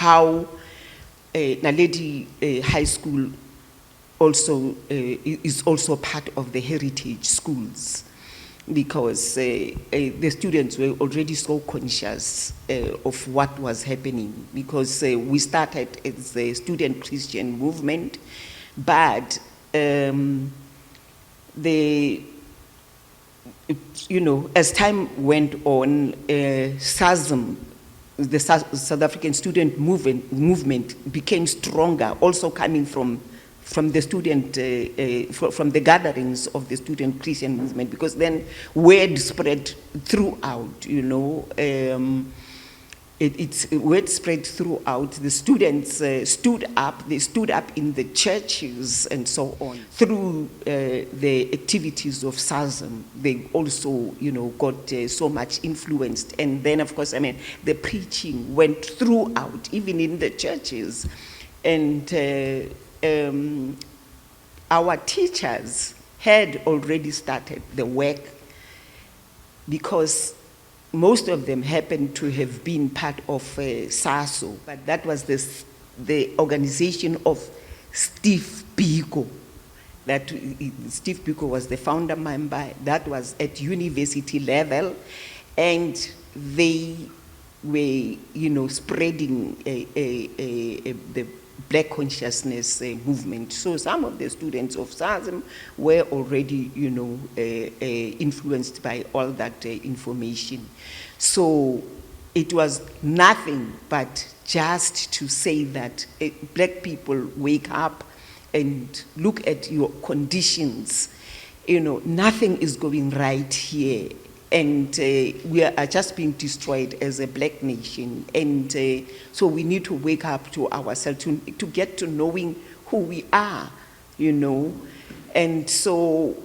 how Naledi High School also is also part of the heritage schools, because the students were already so conscious of what was happening, because we started as a student Christian movement, but as time went on, SASM, the South African student movement became stronger, also coming from the student, from the gatherings of the student Christian movement, because then word spread throughout, word spread throughout. The students stood up in the churches and so on. Through the activities of SASM, they also, got so much influenced. And then, of course, the preaching went throughout, even in the churches. And our teachers had already started the work, because most of them happened to have been part of SASO, but that was the organization of Steve Biko. That Steve Biko was the founder member. That was at university level, and they were, spreading the Black consciousness movement. So some of the students of SASM were already, influenced by all that information. So it was nothing but just to say that Black people wake up and look at your conditions. Nothing is going right here. And we are just being destroyed as a Black nation. And so we need to wake up to ourselves, to get to knowing who we are, And so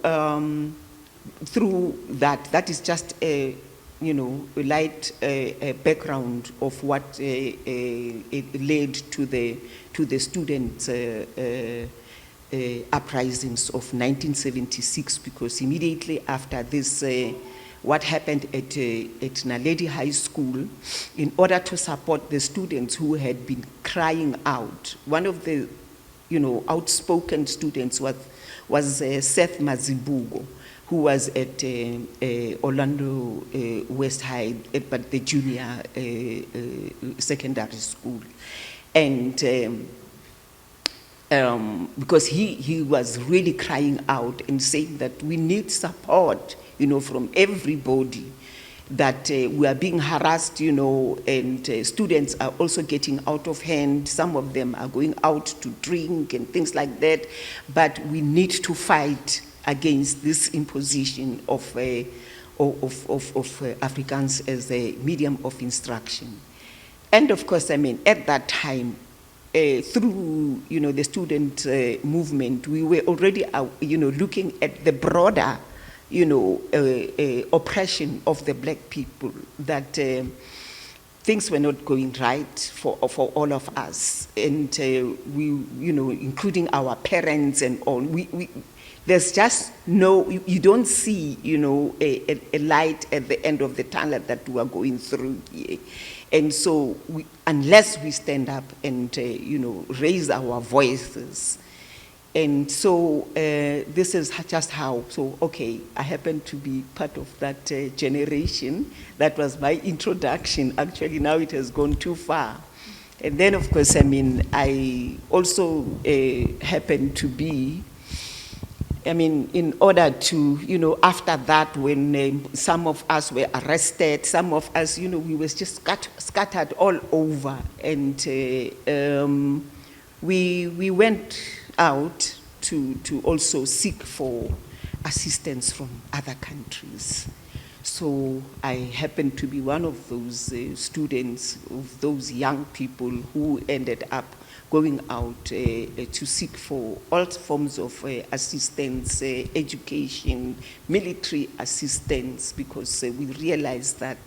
through that is just a light background of what it led to the student uprisings of 1976, because immediately after this, what happened at Naledi High School, in order to support the students who had been crying out. One of the, outspoken students was Seth Mazibuko, who was at Orlando West High, but the junior secondary school. And because he was really crying out and saying that we need support, from everybody, that we are being harassed, and students are also getting out of hand. Some of them are going out to drink and things like that. But we need to fight against this imposition of Afrikaans as a medium of instruction. And of course, at that time, through the student movement, we were already looking at the broader oppression of the Black people, that things were not going right for all of us, and we including our parents and all. There's just you don't see a light at the end of the tunnel that we are going through here. And so unless we stand up and raise our voices. And so this is just how, I happen to be part of that generation. That was my introduction. Actually, now it has gone too far. And then, of course, I also happen to be, in order to, after that, when some of us were arrested, some of us, we were just scattered all over. And we went out to also seek for assistance from other countries. So I happened to be one of those students, of those young people who ended up going out to seek for all forms of assistance, education, military assistance, because we realized that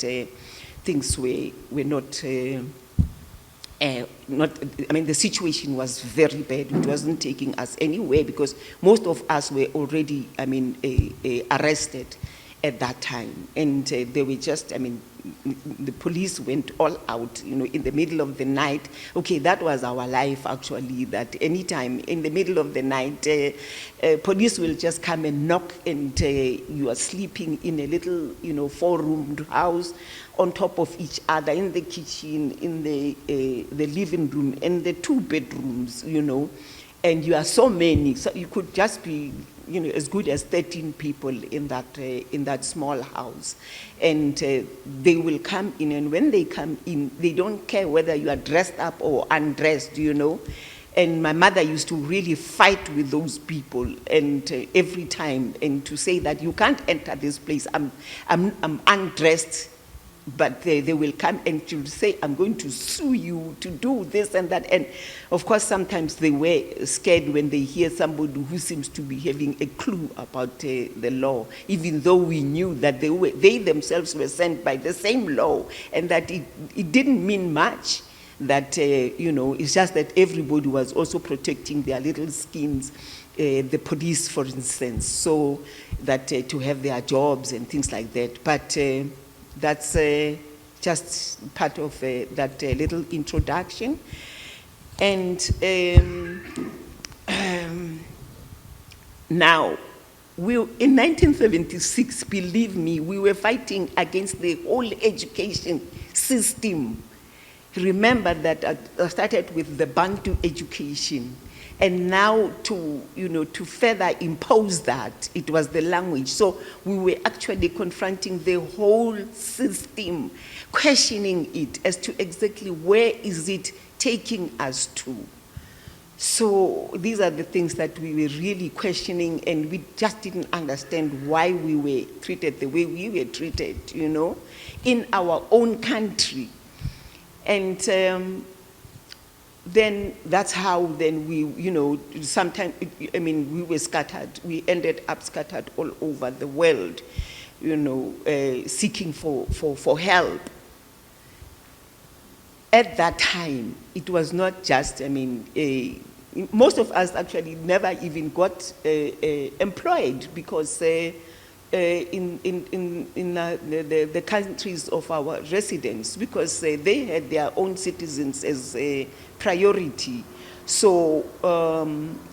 things were not, the situation was very bad. It wasn't taking us anywhere, because most of us were already, arrested. at that time. And they were just, I mean, the police went all out, in the middle of the night. Okay, that was our life, actually, that anytime in the middle of the night, police will just come and knock, and you are sleeping in a little, 4-roomed house on top of each other, in the kitchen, in the living room, and the 2 bedrooms, and you are so many, so you could just be, as good as 13 people in that small house. And they will come in, and when they come in, they don't care whether you are dressed up or undressed, And my mother used to really fight with those people, and every time, and to say that you can't enter this place. I'm undressed. But they will come and she'll say, I'm going to sue you to do this and that. And of course, sometimes they were scared when they hear somebody who seems to be having a clue about the law, even though we knew that they themselves were sent by the same law, and that it didn't mean much. That, it's just that everybody was also protecting their little skins, the police, for instance, so that to have their jobs and things like that. But that's just part of that little introduction. And now, in 1976, believe me, we were fighting against the whole education system. Remember that I started with the Bantu education. And now to further impose that, it was the language. So we were actually confronting the whole system, questioning it as to exactly where is it taking us to. So these are the things that we were really questioning, and we just didn't understand why we were treated the way we were treated, in our own country. And then that's how then we, sometimes, we were scattered. We ended up scattered all over the world, seeking for help. At that time, it was not just, most of us actually never even got employed, because in the countries of our residents, because they had their own citizens as a priority. So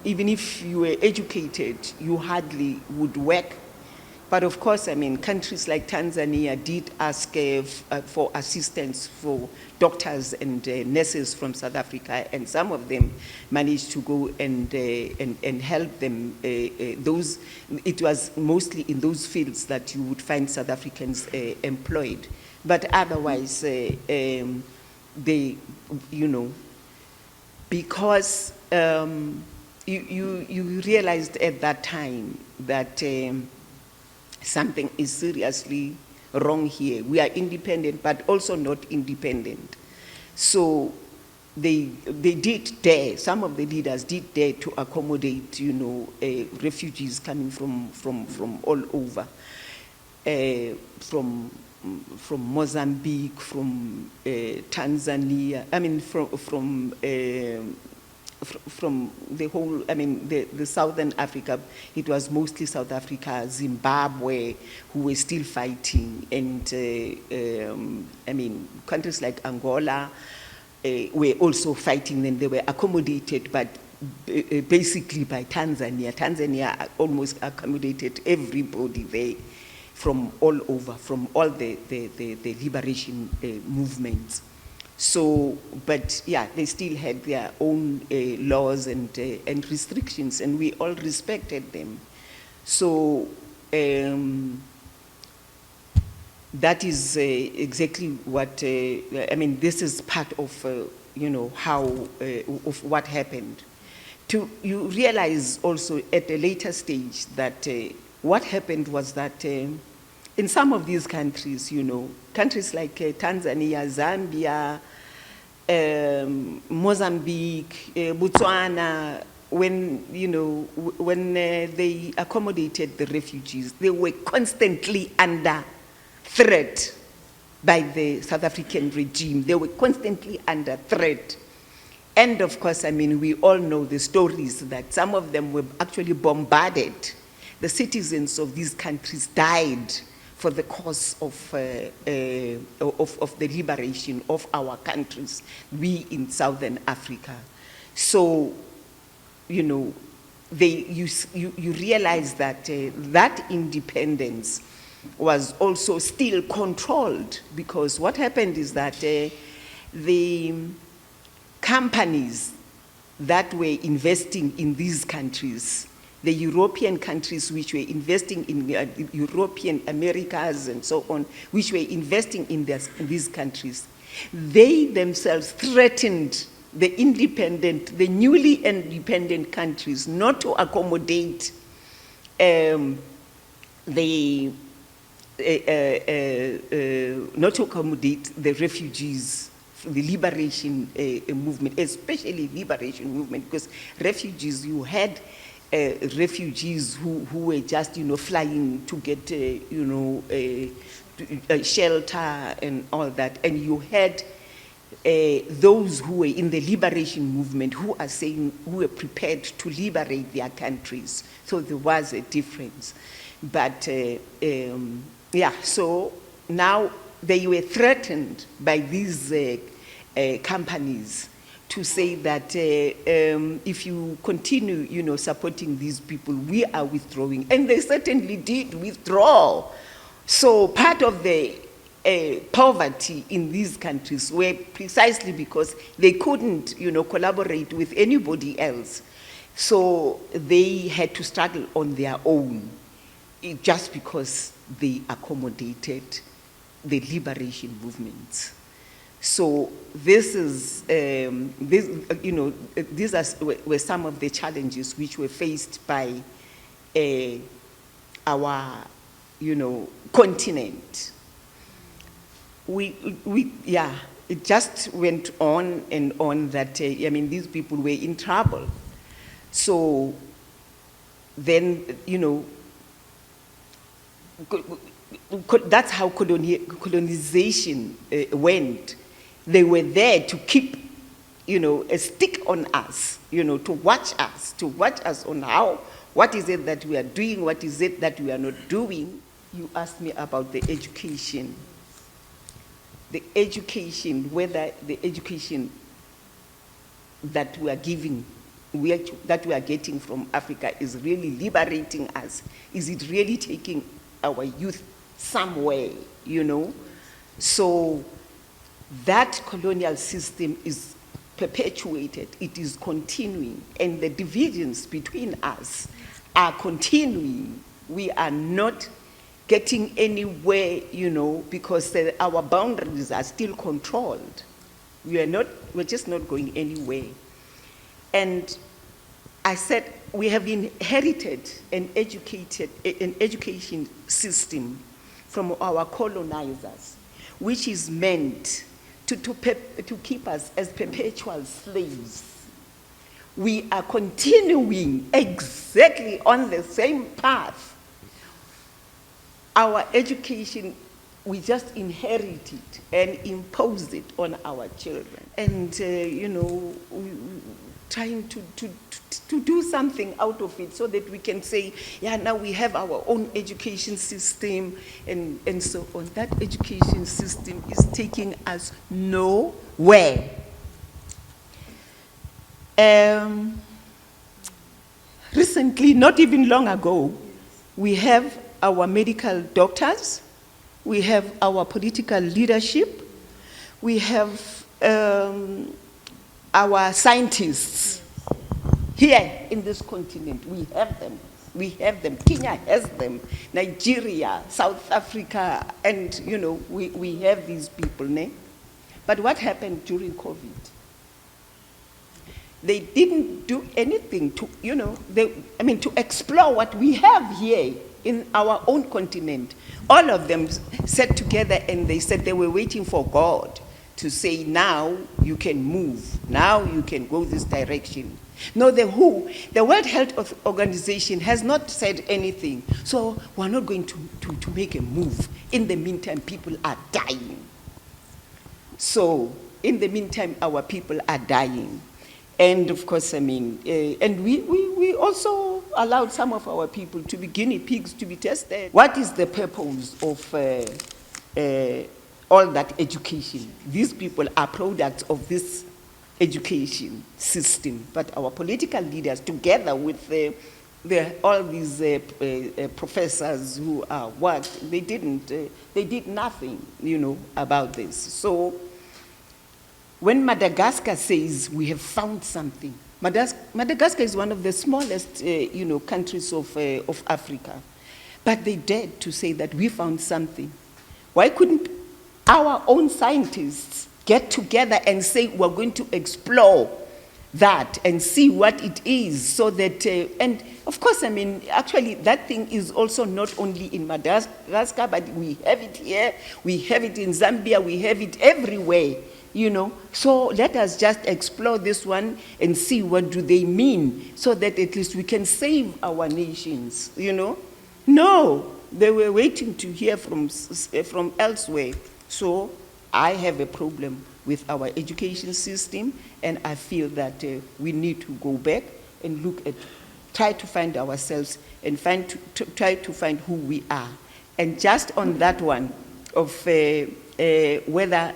even if you were educated, you hardly would work. But of course, countries like Tanzania did ask for assistance for doctors and nurses from South Africa, and some of them managed to go and help them. It was mostly in those fields that you would find South Africans employed. But otherwise, they, because you realized at that time that something is seriously wrong here. We are independent, but also not independent. So they did dare, some of the leaders did dare to accommodate, refugees coming from all over, from Mozambique, from Tanzania, from the whole, the Southern Africa. It was mostly South Africa, Zimbabwe, who were still fighting, and countries like Angola were also fighting, and they were accommodated, but basically by Tanzania. Tanzania almost accommodated everybody there from all over, from all the liberation movements. So, but yeah, they still had their own laws and restrictions, and we all respected them. So that is exactly what, this is part of, how, of what happened. You realize also at a later stage that what happened was that in some of these countries, countries like Tanzania, Zambia, Mozambique, Botswana, when they accommodated the refugees, they were constantly under threat by the South African regime. They were constantly under threat. And of course, we all know the stories that some of them were actually bombarded. The citizens of these countries died for the cause of the liberation of our countries, we in Southern Africa. So, you know, you realize that that independence was also still controlled, because what happened is that the companies that were investing in these countries, the European countries which were investing in European Americas and so on, which were investing in these countries, they themselves threatened the newly independent countries not to accommodate not to accommodate the refugees, the liberation movement, especially liberation movement, because refugees, you had refugees who were just, flying to get, shelter and all that, and you had those who were in the liberation movement who were prepared to liberate their countries. So there was a difference. But so now they were threatened by these companies to say that if you continue, supporting these people, we are withdrawing. And they certainly did withdraw. So part of the poverty in these countries were precisely because they couldn't, collaborate with anybody else. So they had to struggle on their own, just because they accommodated the liberation movements. So this is, these were some of the challenges which were faced by our, continent. It just went on and on that, these people were in trouble. So then, that's how colonization went. They were there to keep, a stick on us, to watch us on what is it that we are doing, what is it that we are not doing. You asked me about the education. The education, whether the education that we are giving, that we are getting from Africa is really liberating us. Is it really taking our youth somewhere, So that colonial system is perpetuated, it is continuing, and the divisions between us are continuing. We are not getting anywhere, because our boundaries are still controlled. We're just not going anywhere. And I said we have inherited an education system from our colonizers, which is meant to keep us as perpetual slaves. We are continuing exactly on the same path. Our education, we just inherit it and impose it on our children. And, trying to do something out of it so that we can say, now we have our own education system and so on. That education system is taking us nowhere. Recently, not even long ago, we have our medical doctors, we have our political leadership, we have our scientists here in this continent. We have them. Kenya has them, Nigeria, South Africa, and we have these people. But what happened during COVID? They didn't do anything to, to explore what we have here in our own continent. All of them sat together and they said they were waiting for God to say, now you can move, now you can go this direction. No, the World Health Organization has not said anything, so we're not going to make a move. In the meantime, people are dying. So, in the meantime, our people are dying. And of course, and we also allowed some of our people to be guinea pigs to be tested. What is the purpose of all that education? These people are products of this education system, but our political leaders, together with all these professors who are worked, they did nothing, about this. So when Madagascar says we have found something, Madagascar is one of the smallest, countries of Africa, but they dared to say that we found something. Why couldn't our own scientists get together and say we're going to explore that and see what it is, so that, and of course, actually that thing is also not only in Madagascar, but we have it here, we have it in Zambia, we have it everywhere, So let us just explore this one and see what do they mean, so that at least we can save our nations, No, they were waiting to hear from elsewhere. So I have a problem with our education system, and I feel that we need to go back and try to find ourselves and try to find who we are. And just on that one of whether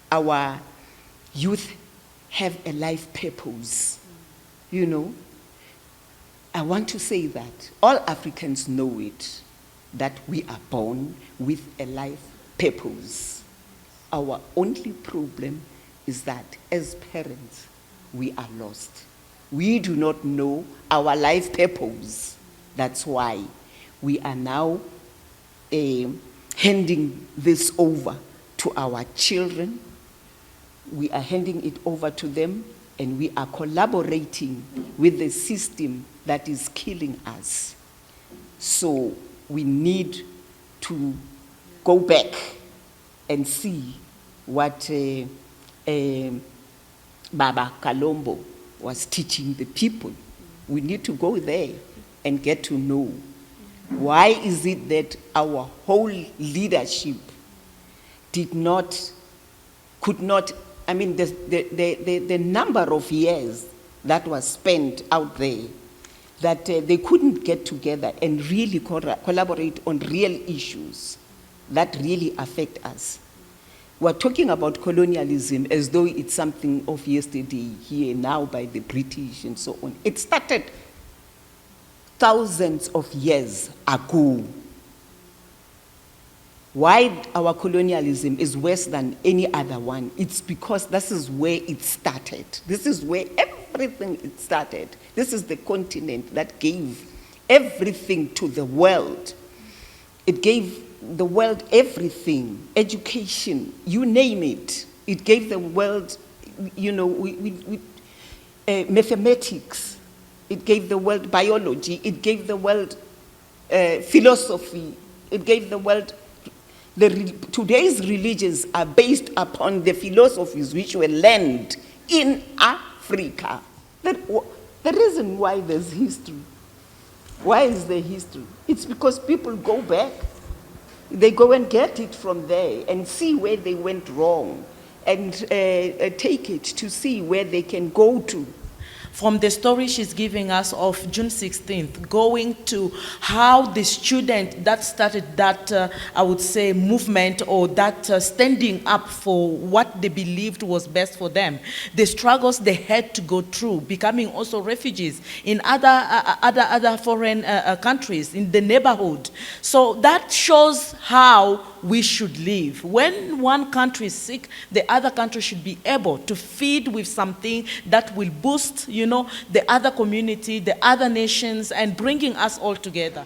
our youth have a life purpose, I want to say that all Africans know it, that we are born with a life purpose. Our only problem is that as parents, we are lost. We do not know our life purpose. That's why we are now handing this over to our children. We are handing it over to them, and we are collaborating with the system that is killing us. So we need to go back and see what Baba Kalombo was teaching the people. We need to go there and get to know why is it that our whole leadership could not, the number of years that was spent out there, that they couldn't get together and really collaborate on real issues that really affect us. We're talking about colonialism as though it's something of yesterday, here now by the British and so on. It started thousands of years ago. Why our colonialism is worse than any other one? It's because this is where it started. This is where everything it started. This is the continent that gave everything to the world. It gave the world everything, education, you name it. It gave the world, mathematics. It gave the world biology. It gave the world philosophy. It gave the world. Today's religions are based upon the philosophies which were learned in Africa. The reason why there's history. Why is there history? It's because people go back. They go and get it from there and see where they went wrong and take it to see where they can go to. From the story she's giving us of June 16th, going to how the student that started that, I would say, movement, or that standing up for what they believed was best for them, the struggles they had to go through, becoming also refugees in other foreign countries, in the neighborhood. So that shows how we should live. When one country is sick, the other country should be able to feed with something that will boost, the other community, the other nations, and bringing us all together.